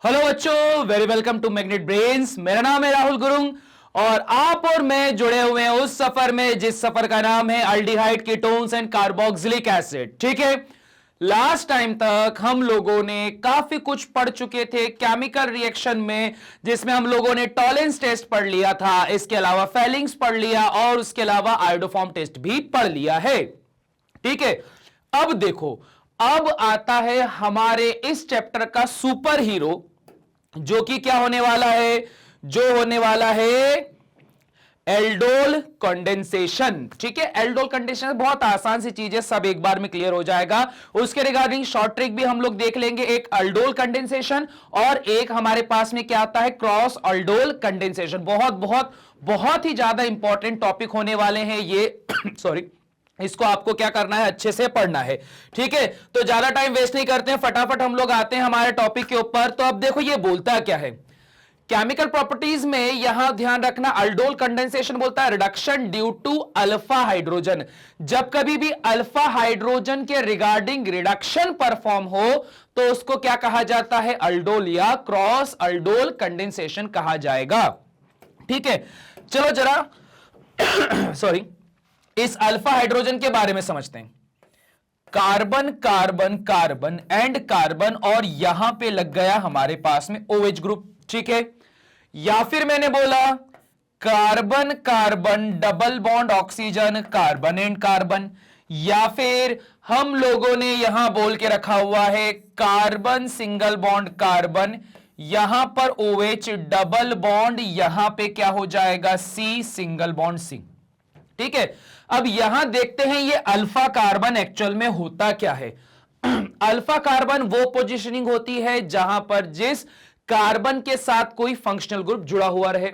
Hello बच्चों, very welcome to Magnet Brains. मेरा नाम है राहुल गुरुंग और आप और मैं जुड़े हुए हैं उस सफर में जिस सफर का नाम है aldehyde, ketones and carboxylic acid. ठीक है, लास्ट टाइम तक हम लोगों ने काफी कुछ पढ़ चुके थे केमिकल रिएक्शन में, जिसमें हम लोगों ने टॉलेंस टेस्ट पढ़ लिया था, इसके अलावा फेलिंग्स पढ़ लिया और उसके अलावा आयोडोफॉर्म टेस्ट भी पढ़ लिया है। ठीक है, अब देखो, अब आता है हमारे इस चैप्टर का सुपर हीरो, जो कि क्या होने वाला है, जो होने वाला है एल्डोल कंडेंसेशन। ठीक है, एल्डोल कंडेंसेशन बहुत आसान सी चीज है, सब एक बार में क्लियर हो जाएगा। उसके रिगार्डिंग शॉर्ट ट्रिक भी हम लोग देख लेंगे, एक अल्डोल कंडेंसेशन और एक हमारे पास में क्या आता है क्रॉस अल्डोल कंडेंसेशन। बहुत बहुत बहुत ही ज्यादा इंपॉर्टेंट टॉपिक होने वाले हैं ये सॉरी, इसको आपको क्या करना है, अच्छे से पढ़ना है। ठीक है, तो ज्यादा टाइम वेस्ट नहीं करते हैं, फटाफट हम लोग आते हैं हमारे टॉपिक के ऊपर। तो अब देखो ये बोलता क्या है केमिकल प्रॉपर्टीज में, यहां ध्यान रखना, अल्डोल कंडेंसेशन बोलता है reduction due to alpha hydrogen. जब कभी भी अल्फा हाइड्रोजन के रिगार्डिंग रिडक्शन परफॉर्म हो तो उसको क्या कहा जाता है, अल्डोल या क्रॉस अल्डोल कंडेंसेशन कहा जाएगा। ठीक है, चलो जरा सॉरी इस अल्फा हाइड्रोजन के बारे में समझते हैं। Carbon carbon carbon and carbon, और यहां पे लग गया हमारे पास में OH ग्रुप। ठीक है, या फिर मैंने बोला carbon carbon double bond oxygen, carbon and carbon, या फिर हम लोगों ने यहां बोल के रखा हुआ है कार्बन सिंगल बॉन्ड कार्बन, यहां पर OH डबल बॉन्ड, यहां पे क्या हो जाएगा C सिंगल बॉन्ड C। ठीक है, अब यहां देखते हैं ये अल्फा कार्बन एक्चुअल में होता क्या है। अल्फा कार्बन वो पोजीशनिंग होती है जहां पर जिस कार्बन के साथ कोई फंक्शनल ग्रुप जुड़ा हुआ रहे।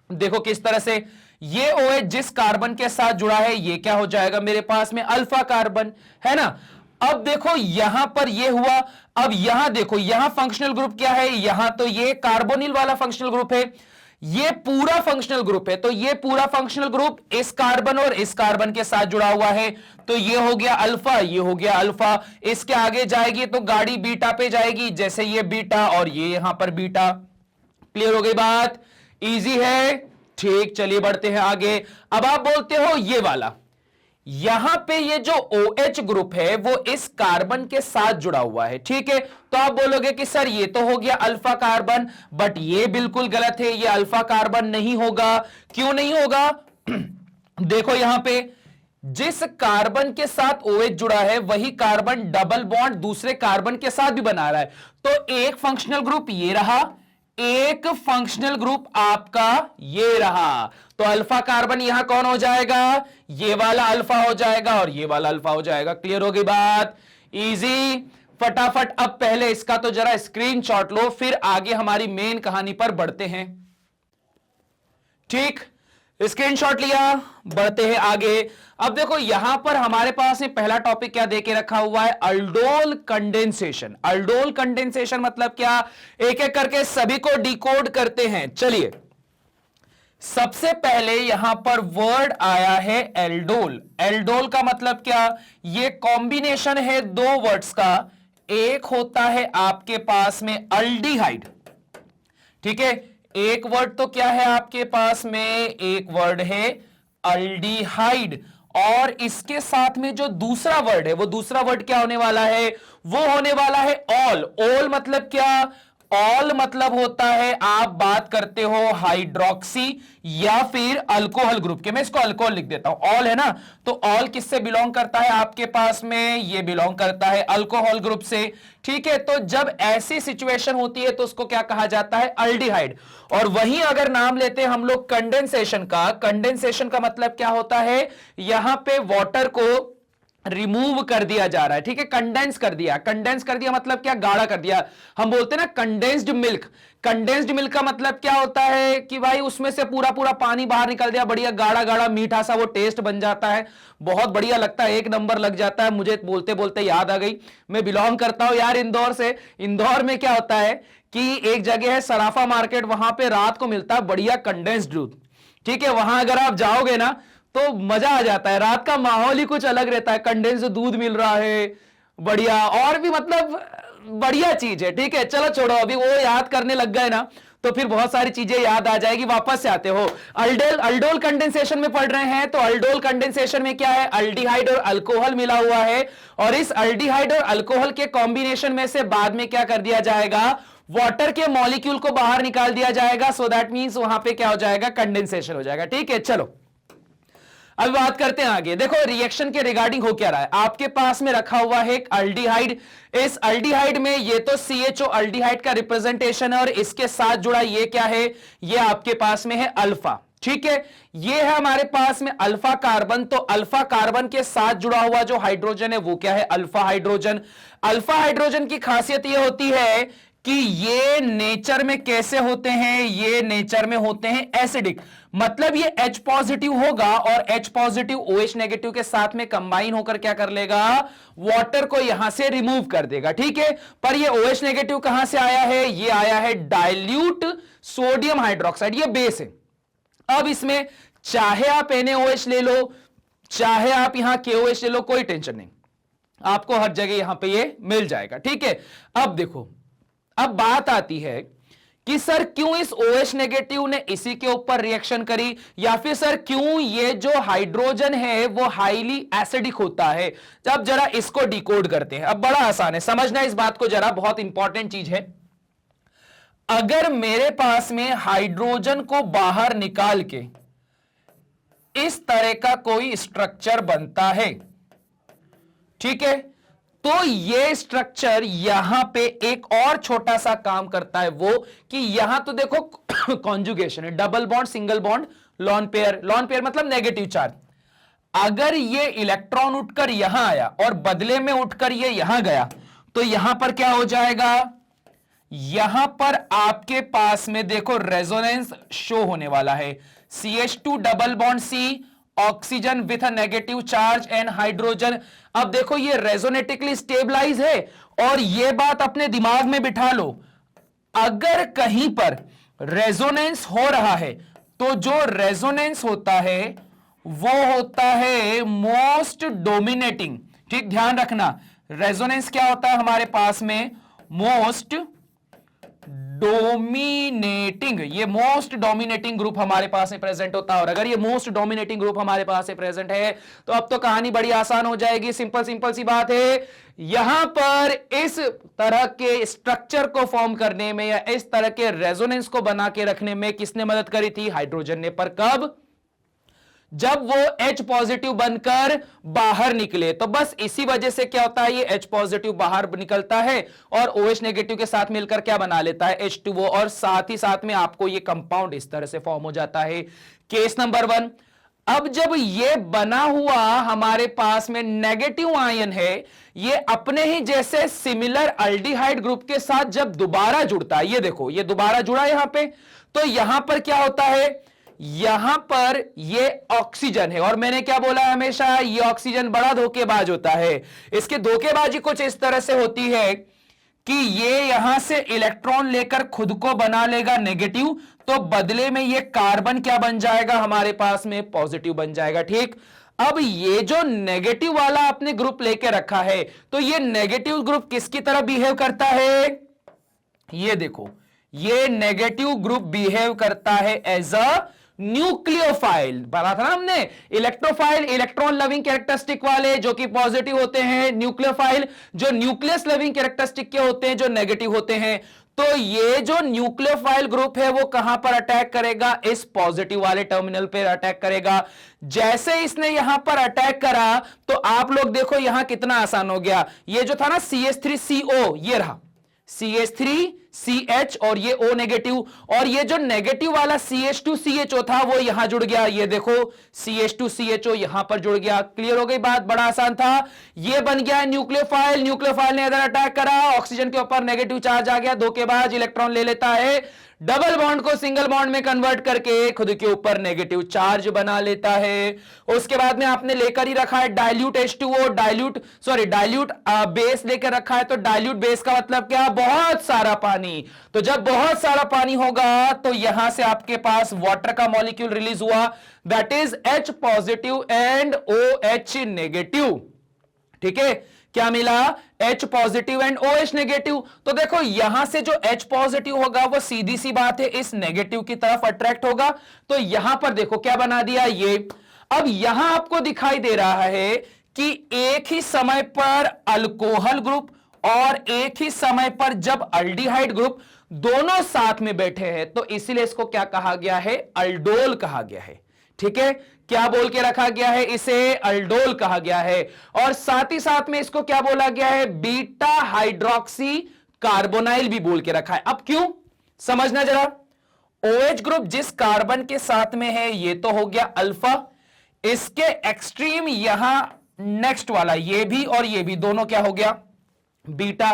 देखो किस तरह से, ये OH जिस कार्बन के साथ जुड़ा है ये क्या हो जाएगा मेरे पास में अल्फा कार्बन, है ना। अब देखो यहां पर ये हुआ, अब यहां देखो यहां फंक्शनल ग्रुप क्या है, यहां तो ये कार्बोनिल वाला फंक्शनल ग्रुप है, ये पूरा फंक्शनल ग्रुप है, तो ये पूरा फंक्शनल ग्रुप इस कार्बन और इस कार्बन के साथ जुड़ा हुआ है, तो ये हो गया अल्फा, ये हो गया अल्फा। इसके आगे जाएगी तो गाड़ी बीटा पे जाएगी, जैसे ये बीटा और ये यहां पर बीटा। क्लियर हो गई बात, इजी है। ठीक, चलिए बढ़ते हैं आगे। अब आप बोलते हो ये वाला, यहां पे ये जो OH ग्रुप है वो इस कार्बन के साथ जुड़ा हुआ है। ठीक है, तो आप बोलोगे कि सर ये तो हो गया अल्फा कार्बन, बट ये बिल्कुल गलत है, ये अल्फा कार्बन नहीं होगा। क्यों नहीं होगा देखो यहां पे जिस कार्बन के साथ OH जुड़ा है वही कार्बन डबल बॉन्ड दूसरे कार्बन के साथ भी बना रहा है, तो एक फंक्शनल ग्रुप ये रहा, एक फंक्शनल ग्रुप आपका ये रहा, तो अल्फा कार्बन यहां कौन हो जाएगा, ये वाला अल्फा हो जाएगा और ये वाला अल्फा हो जाएगा। क्लियर हो गई बात, इजी। फटाफट अब पहले इसका तो जरा स्क्रीनशॉट लो, फिर आगे हमारी मेन कहानी पर बढ़ते हैं। ठीक, स्क्रीनशॉट लिया, बढ़ते हैं आगे। अब देखो यहां पर हमारे पास में पहला टॉपिक क्या देके रखा हुआ है, अल्डोल कंडेंसेशन। अल्डोल कंडेंसेशन मतलब क्या, एक एक करके सभी को डिकोड करते हैं। चलिए, सबसे पहले यहां पर वर्ड आया है एल्डोल। एल्डोल का मतलब क्या, ये कॉम्बिनेशन है दो वर्ड्स का, एक होता है आपके पास में अल्डिहाइड। ठीक है, एक वर्ड तो क्या है आपके पास में, एक वर्ड है अल्डिहाइड, और इसके साथ में जो दूसरा वर्ड है वो दूसरा वर्ड क्या होने वाला है, वो होने वाला है ऑल। ऑल मतलब क्या, ऑल मतलब होता है आप बात करते हो हाइड्रोक्सी या फिर अल्कोहल ग्रुप के, मैं इसको अल्कोहल लिख देता हूं, ऑल है ना, तो ऑल किससे बिलोंग करता है आपके पास में, ये बिलोंग करता है अल्कोहल ग्रुप से। ठीक है, तो जब ऐसी सिचुएशन होती है तो उसको क्या कहा जाता है, अल्डिहाइड। और वहीं अगर नाम लेते हैं हम लोग कंडेंसेशन का, कंडेंसेशन का मतलब क्या होता है, यहां पे वाटर को रिमूव कर दिया जा रहा है। ठीक है, कंडेंस कर दिया, कंडेंस कर दिया मतलब क्या, गाढ़ा कर दिया। हम बोलते हैं ना कंडेंस्ड मिल्क, कंडेंस्ड मिल्क का मतलब क्या होता है कि भाई उसमें से पूरा पूरा पानी बाहर निकल दिया, बढ़िया गाढ़ा गाढ़ा मीठा सा वो टेस्ट बन जाता है, बहुत बढ़िया लगता है, एक नंबर लग जाता है। मुझे बोलते बोलते याद आ गई, मैं बिलोंग करता हूं यार इंदौर से। इंदौर में क्या होता है कि एक जगह है सराफा मार्केट, वहां पे रात को मिलता है बढ़िया कंडेंस्ड दूध। ठीक है, वहां अगर आप जाओगे ना तो मजा आ जाता है, रात का माहौल ही कुछ अलग रहता है, कंडेंस्ड दूध मिल रहा है बढ़िया, और भी मतलब बढ़िया चीज है, ठीक है। चलो छोड़ो, अभी वो याद करने लग गए ना तो फिर बहुत सारी चीजें याद आ जाएगी। वापस से आते हो, अल्डोल कंडेंसेशन में पढ़ रहे हैं, तो अल्डोल कंडेंसेशन में क्या है, अल्डिहाइड और अल्कोहल मिला हुआ है, और इस अल्डिहाइड और अल्कोहल के कॉम्बिनेशन में से बाद में क्या कर दिया जाएगा, वाटर के मॉलिक्यूल को बाहर निकाल दिया जाएगा। सो दैट मींस वहां पे क्या हो जाएगा, कंडेंसेशन हो जाएगा, ठीक है। चलो अब बात करते हैं आगे। देखो रिएक्शन के रिगार्डिंग हो क्या रहा है, आपके पास में रखा हुआ है एक अल्डिहाइड, इस अल्डिहाइड में ये तो CHO अल्डिहाइड का रिप्रेजेंटेशन है, और इसके साथ जुड़ा ये क्या है, ये आपके पास में है अल्फा, ठीक है। ये है हमारे पास में अल्फा कार्बन, तो अल्फा कार्बन के साथ जुड़ा हुआ जो हाइड्रोजन है वो क्या है, अल्फा हाइड्रोजन। अल्फा हाइड्रोजन की खासियत ये होती है कि ये नेचर में कैसे होते हैं, ये नेचर में होते हैं एसिडिक, मतलब ये H पॉजिटिव होगा और H पॉजिटिव OH नेगेटिव के साथ में कंबाइन होकर क्या कर लेगा, वाटर को यहां से रिमूव कर देगा, ठीक है। पर ये OH नेगेटिव कहां से आया है, ये आया है डाइल्यूट सोडियम हाइड्रोक्साइड, ये बेस है। अब इसमें चाहे आप NaOH ले लो, चाहे आप यहां KOH ले लो, कोई टेंशन नहीं, आपको हर जगह यहां पे ये मिल जाएगा, ठीक है। अब देखो, अब बात आती है कि सर क्यों इस OH नेगेटिव ने इसी के ऊपर रिएक्शन करी, या फिर सर क्यों ये जो हाइड्रोजन है वो हाईली एसिडिक होता है। जब जरा इसको डिकोड करते हैं, अब बड़ा आसान है समझना इस बात को, जरा बहुत इंपॉर्टेंट चीज है। अगर मेरे पास में हाइड्रोजन को बाहर निकाल के इस तरह का कोई स्ट्रक्चर बनता है, ठीक है, तो ये स्ट्रक्चर यहां पे एक और छोटा सा काम करता है, वो कि यहां तो देखो कॉन्जुगेशन है, double bond, single bond, lone pair, lone pair मतलब नेगेटिव चार्ज। अगर ये इलेक्ट्रॉन उठकर यहां आया और बदले में उठकर ये यहां गया, तो यहां पर क्या हो जाएगा, यहां पर आपके पास में देखो रेजोनेंस शो होने वाला है, CH2 double bond C, oxygen with a negative charge and hydrogen. अब देखो ये रेजोनेटिकली स्टेबलाइज है, और ये बात अपने दिमाग में बिठा लो, अगर कहीं पर रेजोनेंस हो रहा है तो जो रेजोनेंस होता है वो होता है मोस्ट डोमिनेटिंग, ठीक, ध्यान रखना, रेजोनेंस क्या होता है हमारे पास में, मोस्ट डोमिनेटिंग, ये मोस्ट डोमिनेटिंग ग्रुप हमारे पास में प्रेजेंट होता है। और अगर ये मोस्ट डोमिनेटिंग ग्रुप हमारे पास में प्रेजेंट है तो अब तो कहानी बड़ी आसान हो जाएगी, सिंपल सिंपल सी बात है। यहां पर इस तरह के स्ट्रक्चर को फॉर्म करने में या इस तरह के रेजोनेंस को बना के रखने में किसने मदद करी थी, हाइड्रोजन ने। पर कब, जब वो H पॉजिटिव बनकर बाहर निकले, तो बस इसी वजह से क्या होता है, ये H पॉजिटिव बाहर निकलता है और OH नेगेटिव के साथ मिलकर क्या बना लेता है, H2O, और साथ ही साथ में आपको ये कंपाउंड इस तरह से फॉर्म हो जाता है। केस नंबर 1, अब जब ये बना हुआ हमारे पास में नेगेटिव आयन है, ये अपने ही जैसे सिमिलर अल्डिहाइड ग्रुप के साथ जब दोबारा जुड़ता है, ये देखो ये दोबारा जुड़ा यहां पे, तो यहां पर क्या होता है, यहां पर ये ऑक्सीजन है, और मैंने क्या बोला हमेशा, ये ऑक्सीजन बड़ा धोखेबाज होता है। इसकी धोखेबाजी कुछ इस तरह से होती है कि ये यहां से इलेक्ट्रॉन लेकर खुद को बना लेगा नेगेटिव, तो बदले में ये कार्बन क्या बन जाएगा हमारे पास में, पॉजिटिव बन जाएगा, ठीक। अब ये जो नेगेटिव वाला आपने ग्रुप लेके रखा है, तो ये नेगेटिव ग्रुप किसकी तरह बिहेव करता है, ये देखो, ये नेगेटिव ग्रुप बिहेव करता है एज अ न्यूक्लियोफाइल। बता था ना हमने, इलेक्ट्रोफाइल इलेक्ट्रॉन लविंग कैरेक्टरिस्टिक वाले जो कि पॉजिटिव होते हैं, न्यूक्लियोफाइल जो न्यूक्लियस लविंग कैरेक्टरिस्टिक के होते हैं, जो नेगेटिव होते हैं। तो ये जो न्यूक्लियोफाइल ग्रुप है वो कहां पर अटैक करेगा, इस पॉजिटिव वाले टर्मिनल पर अटैक करेगा। जैसे इसने यहां पर अटैक करा तो आप लोग देखो यहां कितना आसान हो गया, ये जो था ना CH3CO, ये रहा CH3CH और ये O नेगेटिव, और ये जो नेगेटिव वाला CH2CHO था वो यहां जुड़ गया, ये देखो CH2CHO यहां पर जुड़ गया। क्लियर हो गई बात, बड़ा आसान था। ये बन गया न्यूक्लियोफाइल, न्यूक्लियोफाइल ने इधर अटैक करा, ऑक्सीजन के ऊपर नेगेटिव चार्ज आ गया, धोखेबाज इलेक्ट्रॉन ले लेता है, डबल बॉन्ड को सिंगल बॉन्ड में कन्वर्ट करके खुद के ऊपर नेगेटिव चार्ज बना लेता है। उसके बाद में आपने लेकर ही रखा है डाइल्यूट H2O, डाइल्यूट बेस लेकर रखा है, तो डाइल्यूट बेस का मतलब क्या, बहुत सारा पानी। तो जब बहुत सारा पानी होगा तो यहां से आपके पास वाटर का मॉलिक्यूल रिलीज हुआ, that is H positive and OH negative, ठीक है। क्या मिला, H positive and OH negative. तो देखो यहां से जो H पॉजिटिव होगा वो सीधी सी बात है इस नेगेटिव की तरफ अट्रैक्ट होगा। तो यहां पर देखो क्या बना दिया ये। अब यहां आपको दिखाई दे रहा है कि एक ही समय पर अल्कोहल ग्रुप और एक ही समय पर जब अल्डिहाइड ग्रुप दोनों साथ में बैठे हैं, तो इसीलिए इसको क्या कहा गया है, अल्डोल कहा गया है। ठीक है, क्या बोल के रखा गया है, इसे अल्डोल कहा गया है। और साथ ही साथ में इसको क्या बोला गया है, बीटा हाइड्रोक्सी कार्बोनाइल भी बोल के रखा है। अब क्यों, समझना जरा। OH ग्रुप जिस कार्बन के साथ में है ये तो हो गया अल्फा, इसके एक्सट्रीम यहां नेक्स्ट वाला ये भी और ये भी दोनों क्या हो गया, बीटा।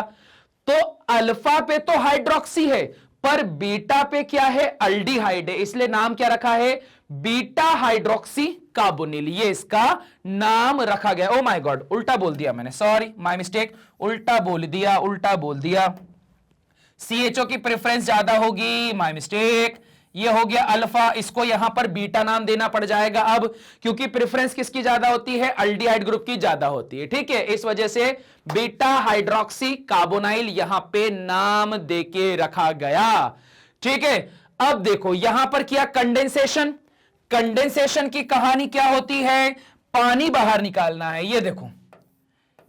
तो अल्फा पे तो हाइड्रोक्सी है पर बीटा पे क्या है, अल्डिहाइड है, इसलिए नाम क्या रखा है, बीटा हाइड्रोक्सी कार्बोनिल, ये इसका नाम रखा गया। ओ माय गॉड, उल्टा बोल दिया मैंने, सॉरी माय मिस्टेक, उल्टा बोल दिया। CHO की प्रेफरेंस ज्यादा होगी, माय मिस्टेक, ये हो गया अल्फा, इसको यहां पर बीटा नाम देना पड़ जाएगा अब, क्योंकि प्रेफरेंस किसकी ज्यादा होती है, अल्डिहाइड ग्रुप की ज्यादा होती है। ठीक है, इस वजह से बीटा हाइड्रोक्सी कार्बोनाइल यहां पे नाम देके रखा गया। ठीक है, अब देखो यहां पर किया कंडेंसेशन। कंडेंसेशन की कहानी क्या होती है, पानी बाहर निकालना है। ये देखो,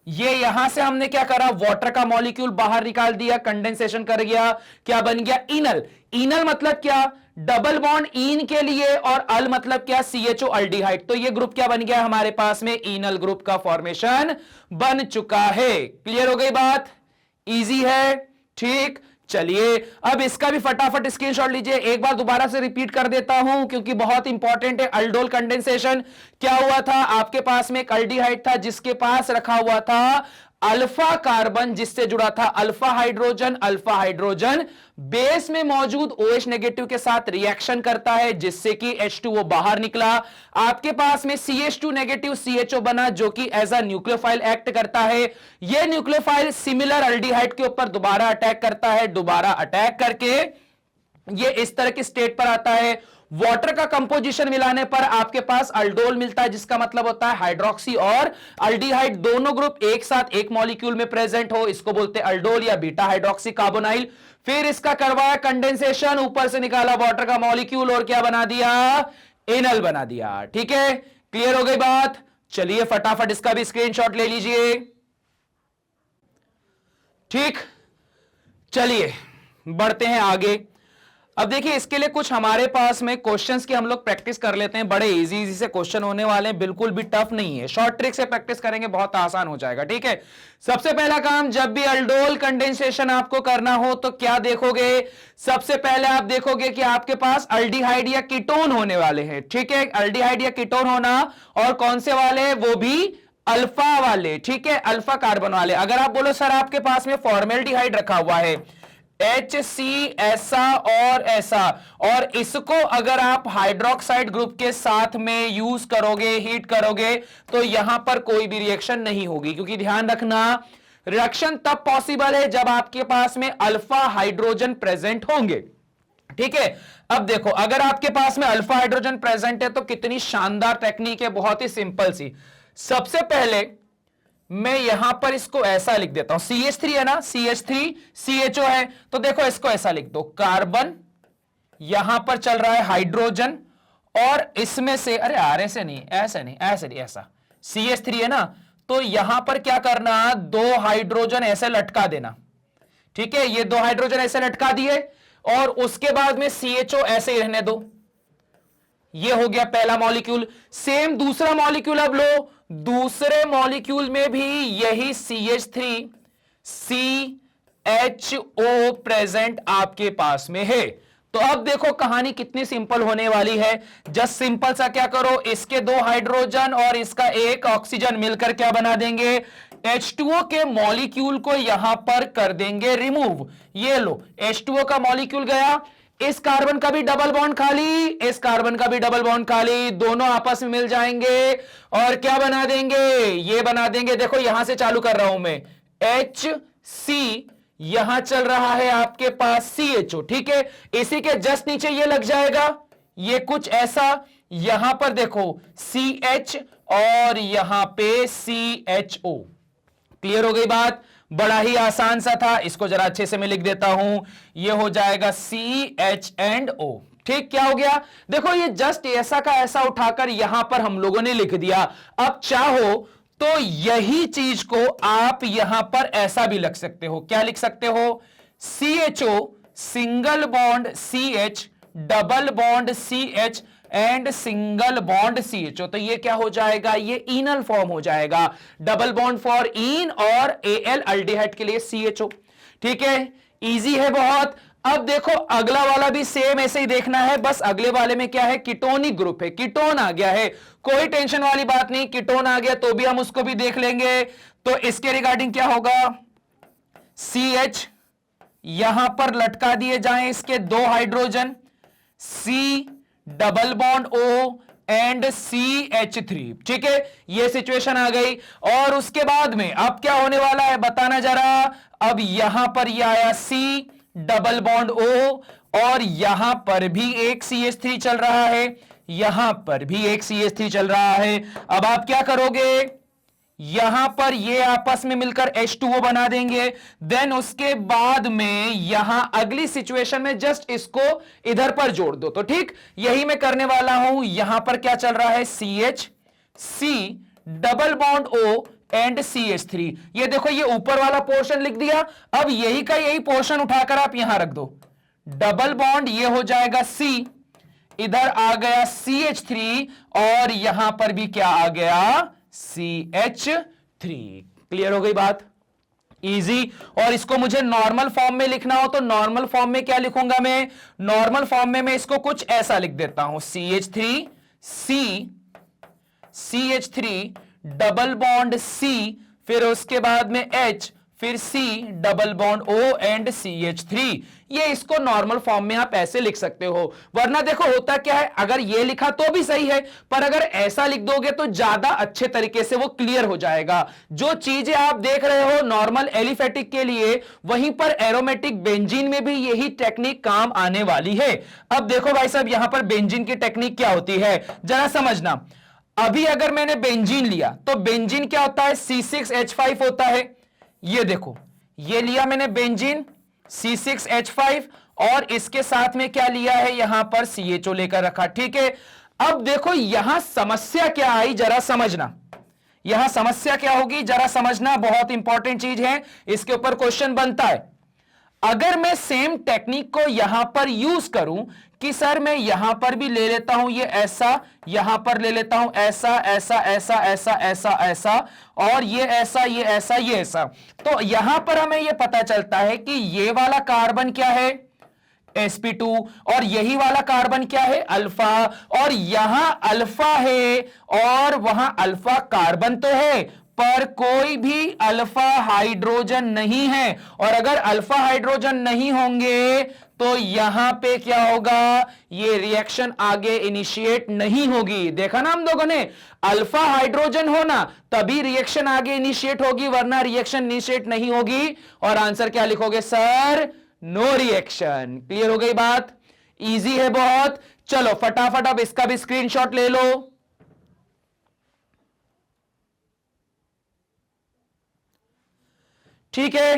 ये यहां से हमने क्या करा, वाटर का मॉलिक्यूल बाहर निकाल दिया, कंडेंसेशन कर गया, क्या बन गया, इनल। इनल मतलब क्या, डबल बॉन्ड इन के लिए, और अल मतलब क्या, CHO अल्डिहाइड। तो ये ग्रुप क्या बन गया हमारे पास में, इनल ग्रुप का फॉर्मेशन बन चुका है। क्लियर हो गई बात, इजी है। ठीक, चलिए अब इसका भी फटाफट स्क्रीनशॉट लीजिए। एक बार दोबारा से रिपीट कर देता हूं क्योंकि बहुत इंपॉर्टेंट है। अल्डोल कंडेंसेशन क्या हुआ था, आपके पास में एक अल्डिहाइड था जिसके पास रखा हुआ था अल्फा कार्बन, जिससे जुड़ा था alpha hydrogen. Alpha hydrogen base में मौजूद OH नेगेटिव के साथ रिएक्शन करता है जिससे कि H2O बाहर निकला। आपके पास में CH2 नेगेटिव CHO बना जो कि एज अ न्यूक्लियोफाइल एक्ट करता है। यह न्यूक्लियोफाइल सिमिलर अल्डिहाइड के ऊपर दोबारा अटैक करता है, दोबारा अटैक करके ये इस तरह की स्टेट पर आता है। वाटर का कंपोजिशन मिलाने पर आपके पास अल्डोल मिलता है, जिसका मतलब होता है हाइड्रोक्सी और अल्डिहाइड दोनों ग्रुप एक साथ एक मॉलिक्यूल में प्रेजेंट हो, इसको बोलते हैं अल्डोल या बीटा हाइड्रोक्सी कार्बोनाइल। फिर इसका करवाया कंडेंसेशन, ऊपर से निकाला वाटर का मॉलिक्यूल और क्या बना दिया, इनल बना दिया। ठीक है, क्लियर हो गई बात। चलिए फटाफट इसका भी स्क्रीनशॉट ले लीजिए। ठीक, चलिए बढ़ते हैं आगे। अब देखिए इसके लिए कुछ हमारे पास में क्वेश्चंस की हम लोग प्रैक्टिस कर लेते हैं। बड़े इजी से क्वेश्चन होने वाले हैं, बिल्कुल भी टफ नहीं है। शॉर्ट ट्रिक से प्रैक्टिस करेंगे, बहुत आसान हो जाएगा। ठीक है, सबसे पहला काम, जब भी अल्डोल कंडेंसेशन आपको करना हो तो क्या देखोगे, सबसे पहले आप देखोगे कि आपके पास अल्डिहाइड या कीटोन होने वाले हैं। ठीक है, अल्डिहाइड या कीटोन होना, और कौन से वाले, वो भी अल्फा वाले। ठीक है, अल्फा कार्बन वाले। अगर आप बोलो सर आपके पास में फॉर्मेल्डिहाइड रखा हुआ है, HC ऐसा और ऐसा, और इसको अगर आप हाइड्रोक्साइड ग्रुप के साथ में यूज करोगे, हीट करोगे, तो यहां पर कोई भी रिएक्शन नहीं होगी। क्योंकि ध्यान रखना, रिएक्शन तब पॉसिबल है जब आपके पास में अल्फा हाइड्रोजन प्रेजेंट होंगे। ठीक है, अब देखो अगर आपके पास में अल्फा हाइड्रोजन प्रेजेंट है तो कितनी शानदार टेक्निक है, बहुत ही सिंपल सी। सबसे पहले मैं यहां पर इसको ऐसा लिख देता हूं, CH3 है ना, CH3 CHO है, तो देखो इसको ऐसा लिख दो, कार्बन यहां पर चल रहा है हाइड्रोजन, और इसमें से, अरे आर ऐसे नहीं, ऐसे नहीं, ऐसे नहीं, ऐसा CH3 है ना, तो यहां पर क्या करना, दो हाइड्रोजन ऐसे लटका देना। ठीक है, ये दो हाइड्रोजन ऐसे लटका दिए, और उसके बाद में CHO ऐसे ही रहने दो। ये हो गया पहला मॉलिक्यूल। सेम दूसरा मॉलिक्यूल अब लो, दूसरे मॉलिक्यूल में भी यही CH3 CHO प्रेजेंट आपके पास में है। तो अब देखो कहानी कितनी सिंपल होने वाली है। जस्ट सिंपल सा क्या करो, इसके दो हाइड्रोजन और इसका एक ऑक्सीजन मिलकर क्या बना देंगे, H2O के मॉलिक्यूल को यहां पर कर देंगे रिमूव। ये लो H2O का मॉलिक्यूल गया, इस कार्बन का भी डबल बॉन्ड खाली, इस कार्बन का भी डबल बॉन्ड खाली, दोनों आपस में मिल जाएंगे और क्या बना देंगे, ये बना देंगे। देखो यहां से चालू कर रहा हूं मैं, HC, यहां चल रहा है आपके पास CHO। ठीक है, इसी के जस्ट नीचे ये लग जाएगा, ये कुछ ऐसा, यहां पर देखो CH और यहां पे CHO। क्लियर हो गई बात? बड़ा ही आसान सा था, इसको जरा अच्छे से मैं लिख देता हूं, ये हो जाएगा CH&O। ठीक, क्या हो गया? देखो ये जस्ट ऐसा का ऐसा उठाकर यहां पर हम लोगों ने लिख दिया। अब चाहो तो यही चीज को आप यहां पर ऐसा भी लिख सकते हो। क्या लिख सकते हो? CHO single bond CH, double bond CH and single bond CHO। तो ये क्या हो जाएगा? ये इनल फॉर्म हो जाएगा, डबल बॉन्ड फॉर इन और Al अल्डिहाइड के लिए CHO। ठीक है, इजी है बहुत। अब देखो अगला वाला भी सेम ऐसे ही देखना है, बस अगले वाले में क्या है? कीटोनिक ग्रुप है, कीटोन आ गया है, कोई टेंशन वाली बात नहीं, कीटोन आ गया तो भी हम उसको भी देख लेंगे। तो इसके रिगार्डिंग क्या होगा? CH यहां पर लटका दिए जाएं इसके 2 hydrogen, C double bond O and CH3। ठीक है, यह सिचुएशन आ गई। और उसके बाद में अब क्या होने वाला है बताना जरा। अब यहां पर यह आया C डबल बॉन्ड O और यहां पर भी एक CH3 चल रहा है, यहां पर भी एक CH3 चल रहा है। अब आप क्या करोगे? यहां पर ये आपस में मिलकर H2O बना देंगे। देन उसके बाद में यहां अगली सिचुएशन में जस्ट इसको इधर पर जोड़ दो। तो ठीक यही मैं करने वाला हूं। यहां पर क्या चल रहा है? CH, C double bond O and CH3। ये देखो ये ऊपर वाला पोर्शन लिख दिया। अब यही का यही पोर्शन उठाकर आप यहां रख दो, डबल बॉन्ड ये हो जाएगा C, इधर आ गया CH3 और यहां पर भी क्या आ गया? CH3। क्लियर हो गई बात? इजी। और इसको मुझे नॉर्मल फॉर्म में लिखना हो तो नॉर्मल फॉर्म में क्या लिखूंगा मैं? नॉर्मल फॉर्म में मैं इसको कुछ ऐसा लिख देता हूं, CH3 C, CH3 double bond C, फिर उसके बाद में H, फिर C double bond O and CH3। ये इसको नॉर्मल फॉर्म में आप ऐसे लिख सकते हो। वरना देखो होता क्या है, अगर ये लिखा तो भी सही है, पर अगर ऐसा लिख दोगे तो ज्यादा अच्छे तरीके से वो क्लियर हो जाएगा। जो चीजें आप देख रहे हो नॉर्मल एलिफेटिक के लिए, वहीं पर एरोमेटिक बेंजीन में भी यही टेक्निक काम आने वाली है। अब देखो भाई साहब यहां पर बेंजीन की टेक्निक क्या होती है जरा समझना। अभी अगर मैंने बेंजीन लिया तो बेंजीन क्या होता है? C6H5 होता है। ये देखो ये लिया मैंने बेंजीन C6H5 और इसके साथ में क्या लिया है? यहां पर CHO लेकर रखा। ठीक है, अब देखो यहां समस्या क्या आई जरा समझना। यहां समस्या क्या होगी जरा समझना, बहुत इंपॉर्टेंट चीज है, इसके ऊपर क्वेश्चन बनता है। अगर मैं सेम टेक्निक को यहां पर यूज करूं कि सर मैं यहां पर भी ले लेता हूं ये ऐसा, यहां पर ले लेता हूं ऐसा ऐसा ऐसा ऐसा ऐसा ऐसा और ये ऐसा ये ऐसा ये ऐसा, तो यहां पर हमें यह पता चलता है कि ये वाला कार्बन क्या है? sp2 और यही वाला कार्बन क्या है? अल्फा। और यहां अल्फा है और वहां अल्फा कार्बन तो है पर कोई भी अल्फा हाइड्रोजन नहीं है। और अगर अल्फा हाइड्रोजन नहीं होंगे तो यहां पे क्या होगा? ये रिएक्शन आगे इनिशिएट नहीं होगी। देखा ना हम लोगों ने, अल्फा हाइड्रोजन होना तभी रिएक्शन आगे इनिशिएट होगी, वरना रिएक्शन इनिशिएट नहीं होगी। और आंसर क्या लिखोगे सर? No reaction. क्लियर हो गई बात? इजी है बहुत। चलो फटाफट अब इसका भी स्क्रीनशॉट ले लो। ठीक है,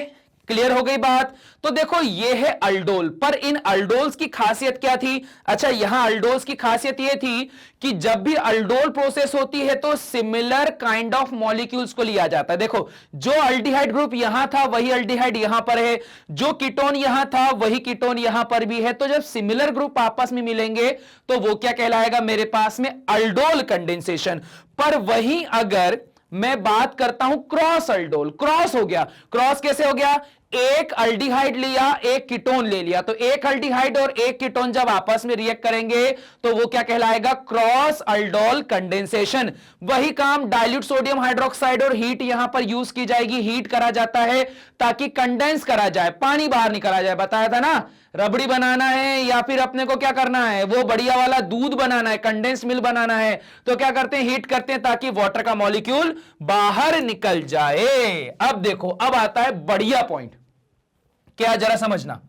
क्लियर हो गई बात? तो देखो ये है अल्डोल, पर इन अल्डोल्स की खासियत क्या थी? अच्छा यहां अल्डोल्स की खासियत ये थी कि जब भी अल्डोल प्रोसेस होती है तो सिमिलर काइंड ऑफ मॉलिक्यूल्स को लिया जाता है। देखो जो अल्डिहाइड ग्रुप यहां था वही अल्डिहाइड यहां पर है, जो कीटोन यहां था वही कीटोन यहां पर भी है। तो जब सिमिलर ग्रुप आपस में मिलेंगे तो वो क्या कहलाएगा मेरे पास में? Aldol condensation. पर वहीं अगर मैं बात करता हूं क्रॉस अल्डोल, क्रॉस हो गया। क्रॉस कैसे हो गया? एक अल्डिहाइड लिया एक कीटोन ले लिया, तो एक अल्डिहाइड और एक कीटोन जब आपस में रिएक्ट करेंगे तो वो क्या कहलाएगा? Cross aldol condensation. वही काम डाइल्यूट सोडियम हाइड्रोक्साइड और हीट यहां पर यूज की जाएगी। हीट करा जाता है ताकि कंडेंस करा जाए, पानी बाहर निकाला जाए। बताया था ना, रबड़ी बनाना है या फिर अपने को क्या करना है? वो बढ़िया वाला दूध बनाना है, कंडेंस मिल्क बनाना है, तो क्या करते हैं? हीट करते हैं ताकि वाटर का मॉलिक्यूल बाहर निकल जाए। अब देखो अब आता है बढ़िया पॉइंट, क्या जरा समझना।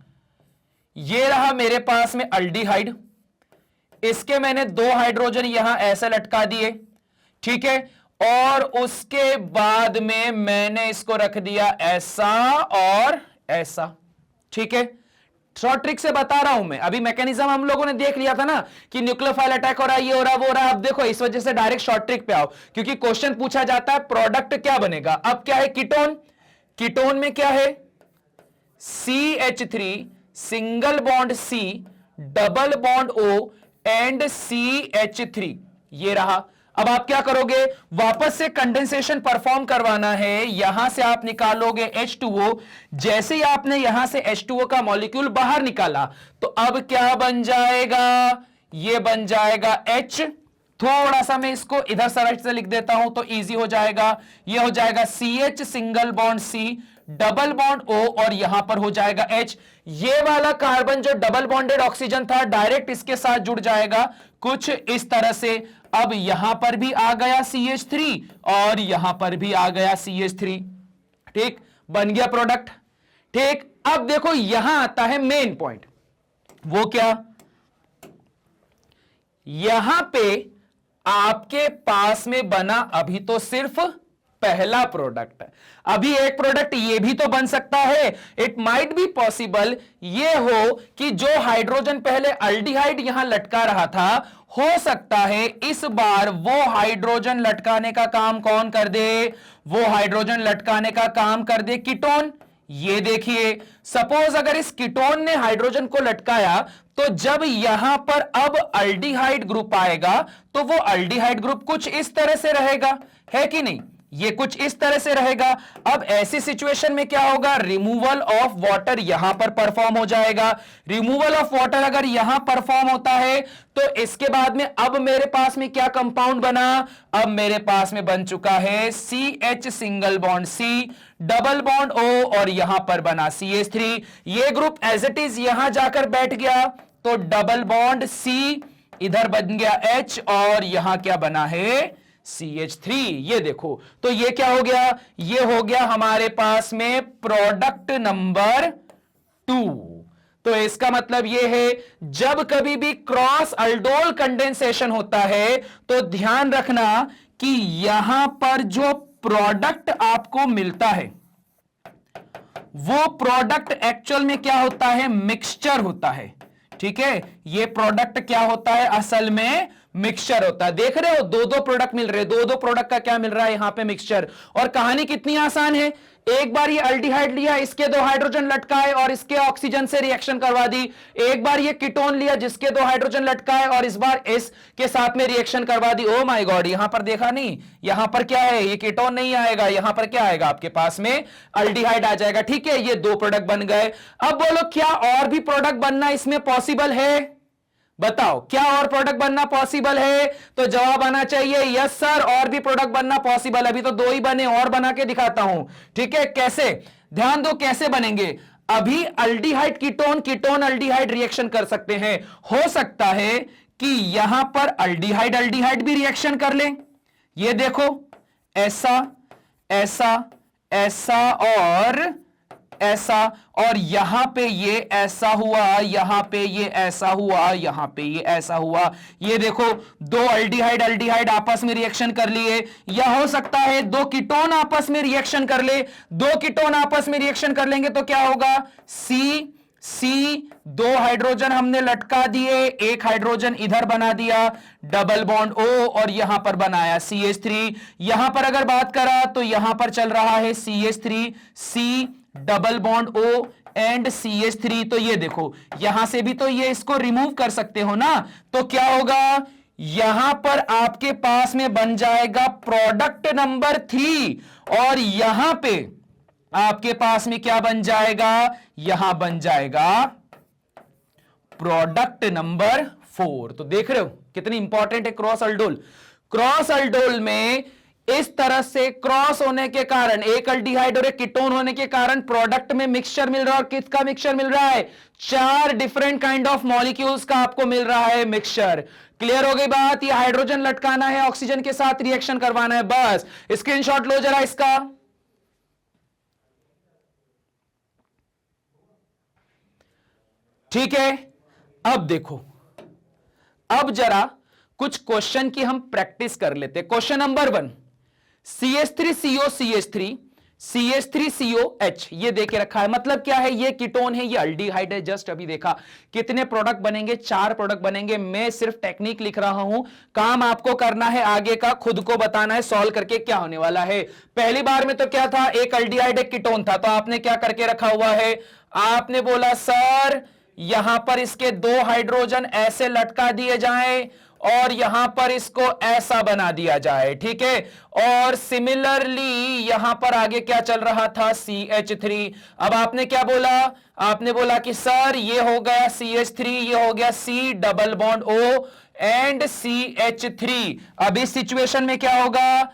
ये रहा मेरे पास में अल्डिहाइड, इसके मैंने 2 हाइड्रोजन यहां ऐसे लटका दिए। ठीक है, और उसके बाद में मैंने इसको रख दिया ऐसा और ऐसा। ठीक है, शॉर्ट ट्रिक से बता रहा हूं मैं। अभी मैकेनिज्म हम लोगों ने देख लिया था ना कि न्यूक्लियोफाइल अटैक हो रहा है, ये हो रहा है, वो हो रहा है। अब देखो, इस वजह से डायरेक्ट शॉर्ट ट्रिक पे आओ, क्योंकि क्वेश्चन पूछा जाता है प्रोडक्ट क्या बनेगा। अब क्या है, कीटोन। कीटोन में क्या है, CH3 single bond C double bond O and CH3, ये रहा। अब आप क्या करोगे, वापस से कंडेंसेशन परफॉर्म करवाना है। यहां से आप निकालोगे H2O। जैसे ही आपने यहां से H2O का मॉलिक्यूल बाहर निकाला तो अब क्या बन जाएगा, ये बन जाएगा H। थोड़ा सा मैं इसको इधर साइड से लिख देता हूं तो इजी हो जाएगा। ये हो जाएगा CH single bond C double bond O और यहां पर हो जाएगा H। ये वाला कार्बन जो डबल बॉन्डेड ऑक्सीजन था डायरेक्ट इसके साथ जुड़ जाएगा कुछ इस तरह से। अब यहां पर भी आ गया CH3 और यहां पर भी आ गया CH3। ठीक, बन गया प्रोडक्ट। ठीक, अब देखो यहां आता है मेन पॉइंट। वो क्या, यहां पे आपके पास में बना अभी तो सिर्फ पहला प्रोडक्ट है। अभी एक प्रोडक्ट ये भी तो बन सकता है। इट माइट बी पॉसिबल ये हो कि जो हाइड्रोजन पहले अल्डिहाइड यहां लटका रहा था, हो सकता है इस बार वो हाइड्रोजन लटकाने का काम कौन कर दे, वो हाइड्रोजन लटकाने का काम कर दे कीटोन। ये देखिए, सपोज अगर इस कीटोन ने हाइड्रोजन को लटकाया तो जब यहां पर अब अल्डिहाइड ग्रुप आएगा तो वो अल्डिहाइड ग्रुप कुछ इस तरह से रहेगा, है कि नहीं, ये कुछ इस तरह से रहेगा। अब ऐसी सिचुएशन में क्या होगा, रिमूवल ऑफ वाटर यहां पर परफॉर्म हो जाएगा। रिमूवल ऑफ वाटर अगर यहां परफॉर्म होता है तो इसके बाद में अब मेरे पास में क्या कंपाउंड बना, अब मेरे पास में बन चुका है CH single bond C double bond O और यहां पर बना CH3। ये ग्रुप एज इट इज यहां जाकर बैठ गया तो डबल बॉन्ड C इधर बन गया H और यहां क्या बना है CH3। ये देखो, तो ये क्या हो गया, ये हो गया हमारे पास में प्रोडक्ट नंबर 2। तो इसका मतलब ये है जब कभी भी क्रॉस अल्डोल कंडेंसेशन होता है तो ध्यान रखना कि यहां पर जो प्रोडक्ट आपको मिलता है वो प्रोडक्ट एक्चुअल में क्या होता है, मिक्सचर होता है। ठीक है, ये प्रोडक्ट क्या होता है, असल में मिक्सचर होता है। देख रहे हो, दो दो प्रोडक्ट मिल रहे, दो दो प्रोडक्ट का क्या मिल रहा है यहां पे, मिक्सचर। और कहानी कितनी आसान है, एक बार ये अल्डिहाइड लिया, इसके दो हाइड्रोजन लटकाए और इसके ऑक्सीजन से रिएक्शन करवा दी। एक बार ये कीटोन लिया जिसके दो हाइड्रोजन लटकाए और इस बार इस के साथ में रिएक्शन करवा दी। ओ माय गॉड, यहां पर देखा नहीं, यहां पर क्या है, ये कीटोन नहीं आएगा, यहां पर क्या आएगा, आपके पास में अल्डिहाइड आ जाएगा। ठीक है, ये दो प्रोडक्ट बन गए। अब बोलो क्या और भी प्रोडक्ट बनना इसमें पॉसिबल है, बताओ क्या और प्रोडक्ट बनना पॉसिबल है। तो जवाब आना चाहिए यस सर, और भी प्रोडक्ट बनना पॉसिबल। अभी तो दो ही बने, और बना के दिखाता हूं। ठीक है, कैसे, ध्यान दो कैसे बनेंगे। अभी aldehyde ketone, ketone aldehyde reaction कर सकते हैं। हो सकता है कि यहां पर अल्डिहाइड अल्डिहाइड भी रिएक्शन कर ले। ये देखो, ऐसा ऐसा ऐसा और ऐसा, और यहां पे ये ऐसा हुआ, यहां पे ये ऐसा हुआ, यहां पे ये ऐसा हुआ। ये देखो, दो अल्डिहाइड अल्डिहाइड आपस में रिएक्शन कर लिए। या हो सकता है दो कीटोन आपस में रिएक्शन कर ले। दो कीटोन आपस में रिएक्शन कर लेंगे तो क्या होगा, सी दो हाइड्रोजन हमने लटका दिए, एक हाइड्रोजन इधर बना दिया, डबल बॉन्ड O और यहां पर बनाया CH3। यहां पर अगर बात करा तो यहां पर चल रहा है CH3 C double bond O and CH3। तो ये देखो, यहां से भी तो ये इसको रिमूव कर सकते हो ना, तो क्या होगा, यहां पर आपके पास में बन जाएगा प्रोडक्ट नंबर 3 और यहां पे आपके पास में क्या बन जाएगा, यहां बन जाएगा प्रोडक्ट नंबर 4। तो देख रहे हो कितनी इंपॉर्टेंट है क्रॉस अल्डोल। क्रॉस अल्डोल में इस तरह से क्रॉस होने के कारण, एक अल्डिहाइड और एक कीटोन होने के कारण प्रोडक्ट में मिक्सचर मिल रहा है। और किसका मिक्सचर मिल रहा है, 4 डिफरेंट काइंड ऑफ मॉलिक्यूल्स का आपको मिल रहा है मिक्सचर। क्लियर हो गई बात, ये हाइड्रोजन लटकाना है, ऑक्सीजन के साथ रिएक्शन करवाना है, बस स्क्रीनशॉट लो जरा इसका। ठीक है, अब देखो, अब जरा कुछ क्वेश्चन की हम प्रैक्टिस कर लेते। Question number 1, CH3CO CH3 CH3COH ये देके रखा है। मतलब क्या है, ये कीटोन है, ये अल्डिहाइड है। जस्ट अभी देखा कितने प्रोडक्ट बनेंगे, 4 प्रोडक्ट बनेंगे। मैं सिर्फ टेक्निक लिख रहा हूं, काम आपको करना है, आगे का खुद को बताना है सॉल्व करके क्या होने वाला है। पहली बार में तो क्या था, एक अल्डिहाइड एक कीटोन था, तो आपने क्या करके रखा हुआ है, आपने बोला सर यहां पर इसके 2 हाइड्रोजन ऐसे लटका दिए जाएं और यहां पर इसको ऐसा बना दिया जाए, ठीक है। और सिमिलरली यहां पर आगे क्या चल रहा था, CH3। अब आपने क्या बोला, आपने बोला कि सर ये हो गया CH3, ये हो गया C double bond O and CH3। अब इस सिचुएशन में क्या होगा,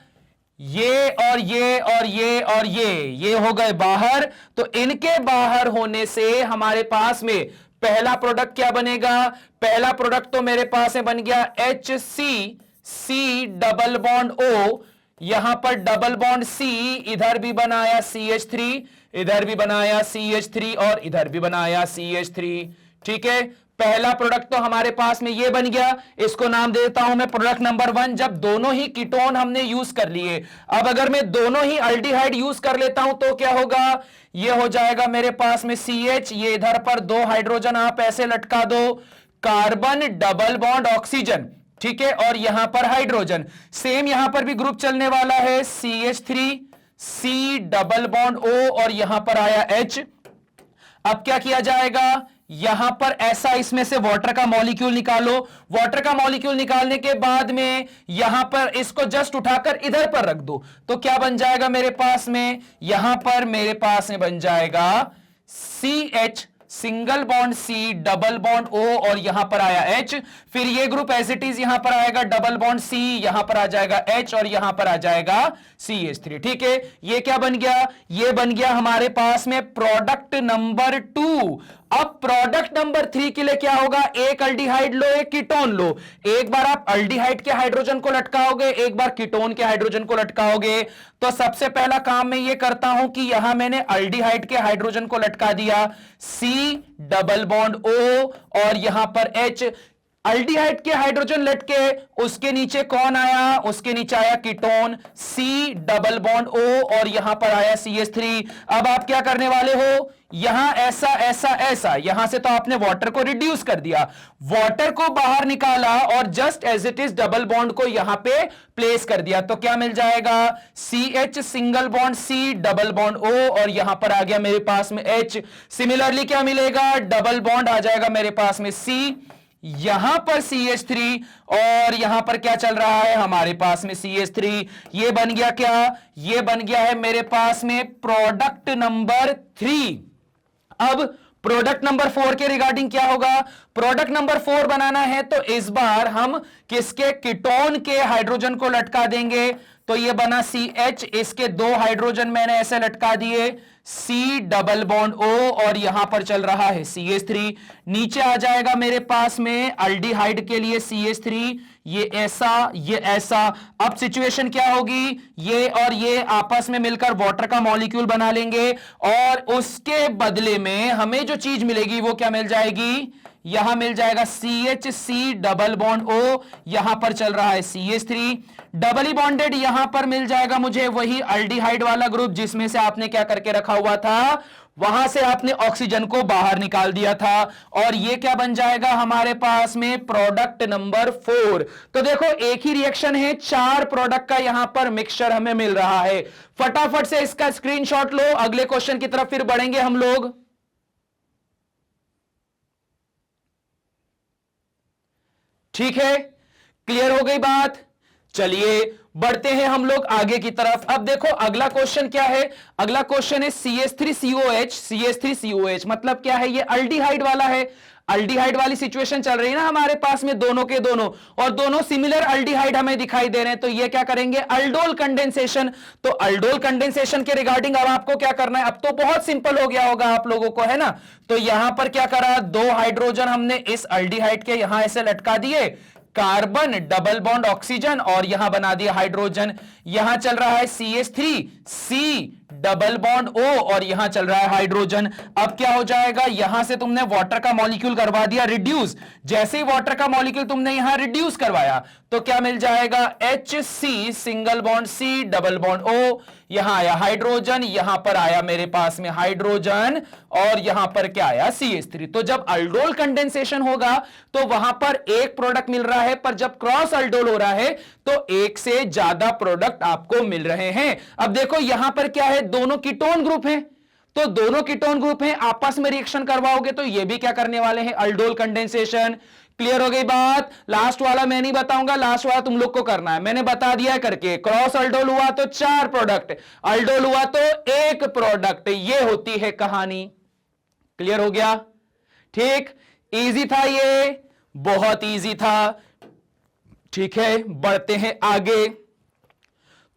ये और ये और ये और ये हो गए बाहर। तो इनके बाहर होने से हमारे पास में पहला प्रोडक्ट क्या बनेगा, पहला प्रोडक्ट तो मेरे पास में बन गया HC डबल बॉन्ड O, यहां पर डबल बॉन्ड C, इधर भी बनाया CH3, इधर भी बनाया CH3 और इधर भी बनाया CH3, ठीक है। पहला प्रोडक्ट तो हमारे पास में ये बन गया, इसको नाम देता हूं मैं प्रोडक्ट नंबर 1। जब दोनों ही कीटोन हमने यूज कर लिए, अब अगर मैं दोनों ही अल्डिहाइड यूज कर लेता हूं तो क्या होगा, ये हो जाएगा मेरे पास में CH, ये इधर पर 2 हाइड्रोजन आप ऐसे लटका दो, कार्बन डबल बॉन्ड ऑक्सीजन, ठीक है, और यहां पर हाइड्रोजन। सेम यहां पर भी ग्रुप चलने वाला है, CH3 C double bond O और यहां पर आया H। अब क्या किया जाएगा, यहां पर ऐसा इसमें से वाटर का मॉलिक्यूल निकालो। वाटर का मॉलिक्यूल निकालने के बाद में यहां पर इसको जस्ट उठाकर इधर पर रख दो, तो क्या बन जाएगा मेरे पास में, यहां पर मेरे पास में बन जाएगा CH single bond C double bond O और यहां पर आया H। फिर ये ग्रुप एज इट इज यहां पर आएगा, डबल बॉन्ड C, यहां पर आ जाएगा H और यहां पर आ जाएगा CH3, ठीक है। ये क्या बन गया, ये बन गया हमारे पास में प्रोडक्ट नंबर 2। अब प्रोडक्ट नंबर 3 के लिए क्या होगा, एक अल्डिहाइड लो, एक कीटोन लो। एक बार आप अल्डिहाइड के हाइड्रोजन को लटकाओगे, एक बार कीटोन के हाइड्रोजन को लटकाओगे। तो सबसे पहला काम मैं ये करता हूं कि यहां मैंने अल्डिहाइड के हाइड्रोजन को लटका दिया, C डबल बॉन्ड O और यहां पर H। अल्डिहाइड के हाइड्रोजन लटके, उसके नीचे कौन आया, उसके नीचे आया ketone C double bond O और यहां पर आया CH3। अब आप क्या करने वाले हो, यहां ऐसा ऐसा ऐसा, यहां से तो आपने वाटर को रिड्यूस कर दिया, वाटर को बाहर निकाला और just as it is double bond को यहां पे प्लेस कर दिया, तो क्या मिल जाएगा, CH single bond C double bond O और यहां पर आ गया मेरे पास में H। सिमिलरली क्या मिलेगा, डबल बॉन्ड आ जाएगा मेरे पास में C, यहां पर CH3 और यहां पर क्या चल रहा है हमारे पास में CH3। ये बन गया क्या, ये बन गया है मेरे पास में प्रोडक्ट नंबर 3। अब प्रोडक्ट नंबर 4 के रिगार्डिंग क्या होगा, प्रोडक्ट नंबर 4 बनाना है तो इस बार हम किसके, कीटोन के हाइड्रोजन को लटका देंगे। तो ये बना CH, इसके 2 हाइड्रोजन मैंने ऐसे लटका दिए, C डबल बॉन्ड O और यहां पर चल रहा है CH3। नीचे आ जाएगा मेरे पास में अल्डिहाइड के लिए CH3, ये ऐसा ये ऐसा। अब सिचुएशन क्या होगी, ये और ये आपस में मिलकर वाटर का मॉलिक्यूल बना लेंगे और उसके बदले में हमें जो चीज मिलेगी वो क्या मिल जाएगी, यहां मिल जाएगा CH डबल बॉन्ड O, यहां पर चल रहा है CH3 डबली बॉन्डेड, यहां पर मिल जाएगा मुझे वही अल्डिहाइड वाला ग्रुप जिसमें से आपने क्या करके रखा हुआ था, वहां से आपने ऑक्सीजन को बाहर निकाल दिया था और ये क्या बन जाएगा हमारे पास में प्रोडक्ट नंबर 4। तो देखो एक ही रिएक्शन है, 4 प्रोडक्ट का यहां पर मिक्सचर हमें मिल रहा है। फटाफट से इसका स्क्रीनशॉट लो, अगले क्वेश्चन की तरफ फिर बढ़ेंगे हम लोग। ठीक है, क्लियर हो गई बात, चलिए बढ़ते हैं हम लोग आगे की तरफ। अब देखो अगला क्वेश्चन क्या है, अगला क्वेश्चन है CH3COH। CH3COH मतलब क्या है, ये अल्डिहाइड वाला है, अल्डिहाइड वाली सिचुएशन चल रही है ना हमारे पास में, दोनों के दोनों, और दोनों सिमिलर अल्डिहाइड हमें दिखाई दे रहे हैं। तो ये क्या करेंगे, अल्डोल कंडेंसेशन। तो अल्डोल कंडेंसेशन के रिगार्डिंग अब आपको क्या करना है, अब तो बहुत सिंपल हो गया होगा आप लोगों को, है ना। तो यहां पर क्या करा, 2 हाइड्रोजन हमने इस अल्डिहाइड के यहां ऐसे लटका दिए, कार्बन डबल बॉन्ड ऑक्सीजन और यहां बना दिया हाइड्रोजन। यहां चल रहा है CH3 C double bond O और यहां चल रहा है हाइड्रोजन। अब क्या हो जाएगा, यहां से तुमने वाटर का मॉलिक्यूल करवा दिया रिड्यूस। जैसे ही वाटर का मॉलिक्यूल तुमने यहां रिड्यूस करवाया तो क्या मिल जाएगा, HC single bond C double bond O। यहां आया हाइड्रोजन, यहां पर आया मेरे पास में हाइड्रोजन और यहां पर क्या आया, CH3। तो जब अल्डोल कंडेंसेशन होगा तो वहां पर एक प्रोडक्ट मिल रहा है, पर जब क्रॉस अल्डोल हो रहा है तो एक से ज्यादा प्रोडक्ट आपको मिल रहे हैं। अब देखो यहां पर क्या है, दोनों कीटोन ग्रुप हैं, तो दोनों कीटोन ग्रुप हैं, आपस में रिएक्शन करवाओगे तो ये भी क्या करने वाले हैं, अल्डोल कंडेंसेशन। क्लियर हो गई बात। लास्ट वाला मैं नहीं बताऊंगा, लास्ट वाला तुम लोग को करना है, मैंने बता दिया है करके। क्रॉस अल्डोल हुआ तो 4 प्रोडक्ट, अल्डोल हुआ तो 1 प्रोडक्ट, ये होती है कहानी। क्लियर हो गया, ठीक। इजी था ये, बहुत इजी था। ठीक है, बढ़ते हैं आगे।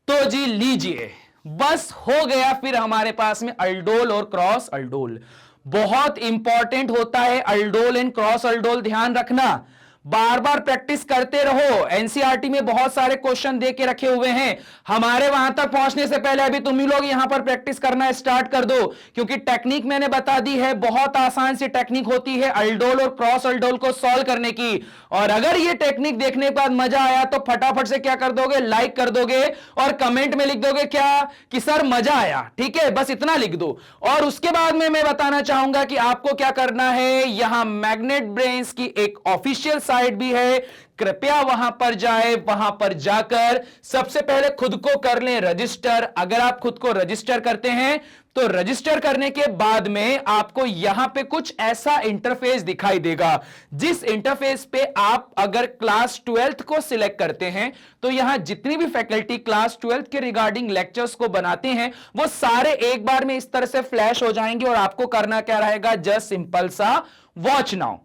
तो जी लीजिए, बस हो गया फिर हमारे पास में अल्डोल और क्रॉस अल्डोल। बहुत इंपॉर्टेंट होता है अल्डोल एंड क्रॉस अल्डोल, ध्यान रखना, बार बार प्रैक्टिस करते रहो। एनसीईआरटी में बहुत सारे क्वेश्चन दे के रखे हुए हैं, हमारे वहां तक पहुंचने से पहले अभी तुम ही लोग यहां पर प्रैक्टिस करना स्टार्ट कर दो, क्योंकि टेक्निक मैंने बता दी है, बहुत आसान सी टेक्निक होती है अल्डोल और क्रॉस अल्डोल को सॉल्व करने की। और अगर ये टेक्निक देखने के बाद मजा आया तो फटाफट से क्या कर दोगे, लाइक कर दोगे और कमेंट में लिख दोगे क्या, कि सर मजा आया। ठीक है, बस इतना लिख दो। और उसके बाद में मैं बताना चाहूंगा कि आपको क्या करना है, यहां मैग्नेट ब्रेन्स की एक ऑफिशियल साइट भी है, कृपया वहां पर जाए, वहां पर जाकर सबसे पहले खुद को कर लें रजिस्टर। अगर आप खुद को रजिस्टर करते हैं तो रजिस्टर करने के बाद में आपको यहां पे कुछ ऐसा इंटरफेस दिखाई देगा, जिस इंटरफेस पे आप अगर क्लास 12th को सिलेक्ट करते हैं तो यहां जितनी भी फैकल्टी क्लास 12th के रिगार्डिंग लेक्चर्स को बनाते हैं वो सारे एक बार में इस तरह से फ्लैश हो जाएंगे और आपको करना क्या रहेगा, जस्ट सिंपल सा वॉच नाउ।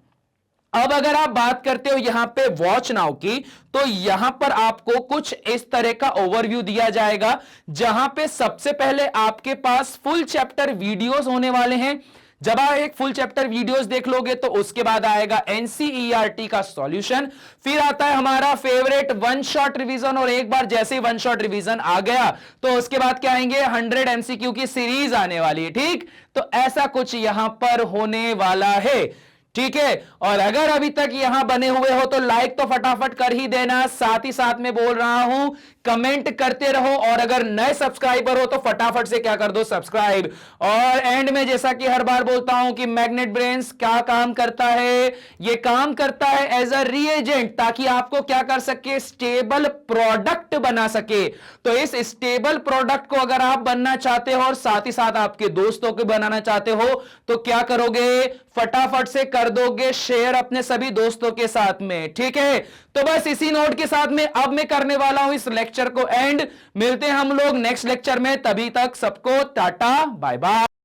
अब अगर आप बात करते हो यहां पे वॉच नाउ की, तो यहां पर आपको कुछ इस तरह का ओवरव्यू दिया जाएगा, जहां पे सबसे पहले आपके पास फुल चैप्टर वीडियोस होने वाले हैं। जब आप एक फुल चैप्टर वीडियोस देख लोगे तो उसके बाद आएगा एनसीईआरटी का सॉल्यूशन, फिर आता है हमारा फेवरेट वन शॉट रिवीजन, और एक बार जैसे ही वन शॉट रिवीजन आ गया तो उसके बाद क्या आएंगे, 100 एमसीक्यू की सीरीज आने वाली है। ठीक, तो ऐसा कुछ यहां पर होने वाला है। ठीक है, और अगर अभी तक यहां बने हुए हो तो लाइक तो फटाफट कर ही देना, साथ ही साथ में बोल रहा हूं कमेंट करते रहो, और अगर नए सब्सक्राइबर हो तो फटाफट से क्या कर दो, सब्सक्राइब। और एंड में जैसा कि हर बार बोलता हूं कि मैग्नेट ब्रेन्स क्या काम करता है, ये काम करता है एज अ रिएजेंट, ताकि आपको क्या कर सके, स्टेबल प्रोडक्ट बना सके। तो इस स्टेबल प्रोडक्ट को अगर आप बनना चाहते हो और साथ ही साथ आपके दोस्तों को बनाना चाहते हो तो क्या करोगे, फटाफट से कर दोगे शेयर अपने सभी दोस्तों के साथ में। ठीक है, तो बस इसी नोट के साथ में अब मैं करने वाला हूं इस लेक्चर को एंड। मिलते हैं हम लोग नेक्स्ट लेक्चर में, तभी तक सबको टाटा बाय बाय।